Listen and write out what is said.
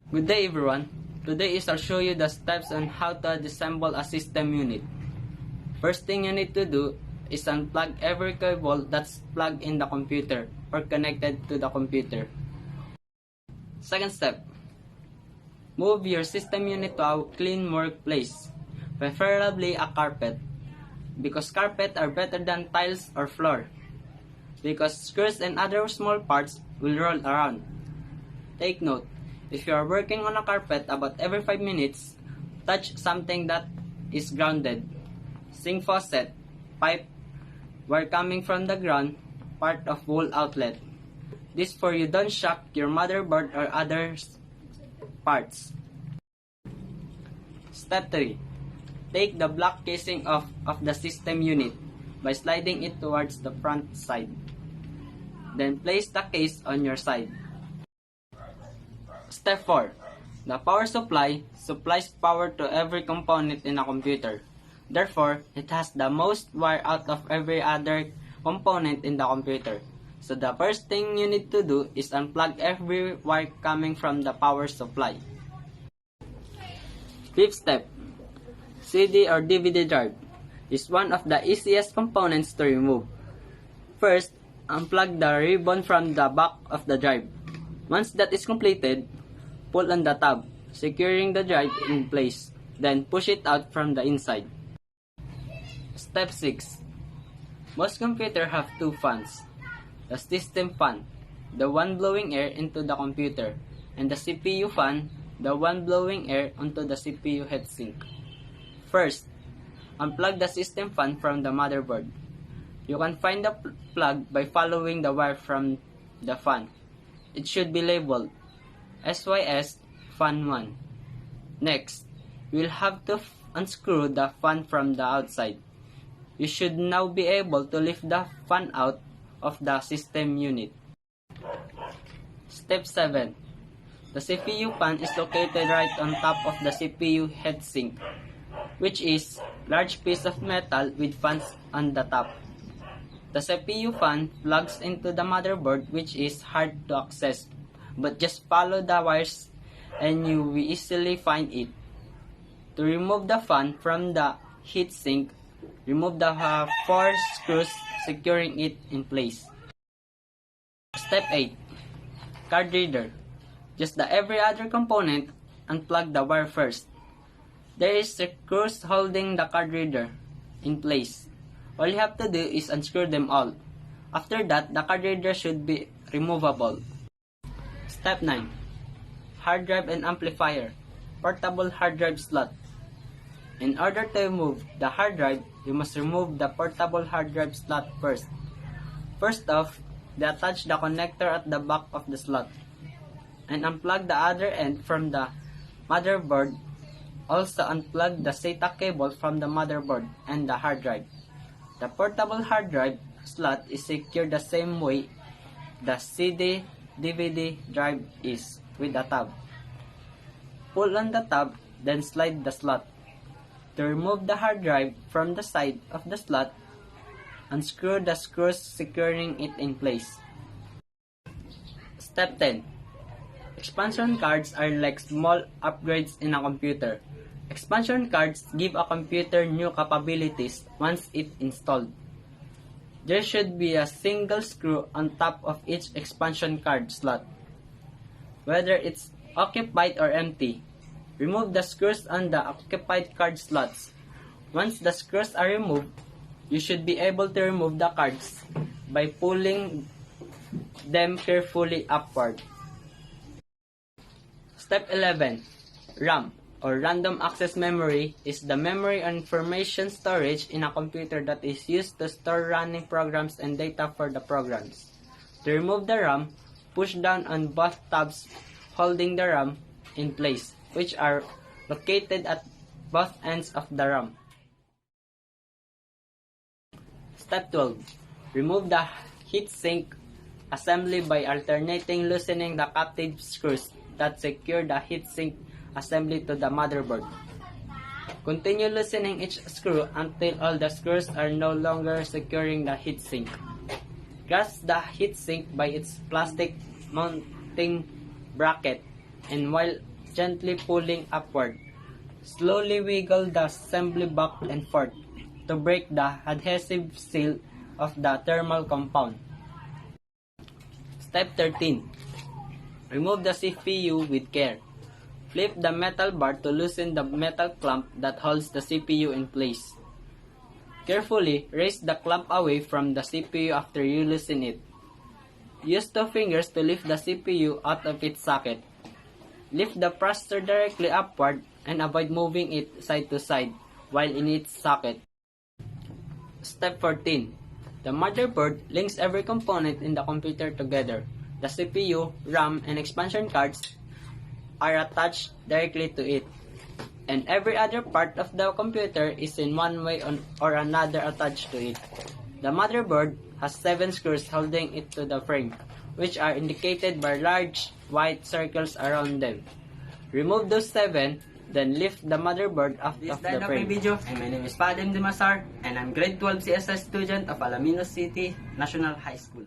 Good day everyone. Today I'll show you the steps on how to disassemble a system unit. First thing you need to do is unplug every cable that's plugged in the computer or connected to the computer. Second step, move your system unit to a clean workplace, preferably a carpet, because carpet are better than tiles or floor, because screws and other small parts will roll around. Take note, if you are working on a carpet about every 5 minutes, touch something that is grounded, sink faucet, pipe, wire coming from the ground, part of wall outlet. This for you don't shock your motherboard or other parts. Step 3. Take the black casing off of the system unit by sliding it towards the front side. Then place the case on your side. Step 4. The power supply supplies power to every component in a computer. Therefore, it has the most wire out of every other component in the computer. So the first thing you need to do is unplug every wire coming from the power supply. Fifth step. CD or DVD drive is one of the easiest components to remove. First, unplug the ribbon from the back of the drive. Once that is completed, pull on the tab, securing the drive in place. Then push it out from the inside. Step 6. Most computers have two fans. The system fan, the one blowing air into the computer, and the CPU fan, the one blowing air onto the CPU heatsink. First, unplug the system fan from the motherboard. You can find the plug by following the wire from the fan. It should be labeled SYS Fan 1. Next, you will have to unscrew the fan from the outside. You should now be able to lift the fan out of the system unit. Step 7. The CPU fan is located right on top of the CPU heatsink, which is large piece of metal with fans on the top. The CPU fan plugs into the motherboard, which is hard to access, but just follow the wires and you will easily find it. To remove the fan from the heatsink, remove the 4 screws securing it in place. Step 8. Card reader. Just like every other component, unplug the wire first. There is screws holding the card reader in place. All you have to do is unscrew them all. After that, the card reader should be removable. Step 9. Hard drive and amplifier. Portable hard drive slot. In order to remove the hard drive, you must remove the portable hard drive slot first. First off, detach the connector at the back of the slot and unplug the other end from the motherboard. Also unplug the SATA cable from the motherboard and the hard drive. The portable hard drive slot is secured the same way the CD DVD drive is, with a tab. Pull on the tab, then slide the slot. To remove the hard drive from the side of the slot, unscrew the screws securing it in place. Step 10. Expansion cards are like small upgrades in a computer. Expansion cards give a computer new capabilities once it's installed. There should be a single screw on top of each expansion card slot, whether it's occupied or empty. Remove the screws on the occupied card slots. Once the screws are removed, you should be able to remove the cards by pulling them carefully upward. Step 11. RAM, or Random Access Memory, is the memory or information storage in a computer that is used to store running programs and data for the programs. To remove the RAM, push down on both tabs holding the RAM in place, which are located at both ends of the RAM. Step 12. Remove the heatsink assembly by alternating loosening the captive screws that secure the heatsink assembly to the motherboard. Continue loosening each screw until all the screws are no longer securing the heatsink. Grasp the heatsink by its plastic mounting bracket, and while gently pulling upward. Slowly wiggle the assembly back and forth to break the adhesive seal of the thermal compound. Step 13. Remove the CPU with care. Flip the metal bar to loosen the metal clamp that holds the CPU in place. Carefully raise the clamp away from the CPU after you loosen it. Use 2 fingers to lift the CPU out of its socket. Lift the processor directly upward and avoid moving it side to side while in its socket. Step 14. The motherboard links every component in the computer together. The CPU, RAM, and expansion cards are attached directly to it, and every other part of the computer is in one way or another attached to it. The motherboard has 7 screws holding it to the frame, which are indicated by large white circles around them. Remove those 7, then lift the motherboard off of the frame. Video, and my name is Fahad Dimasar, and I'm grade 12 CSS student of Alaminos City National High School.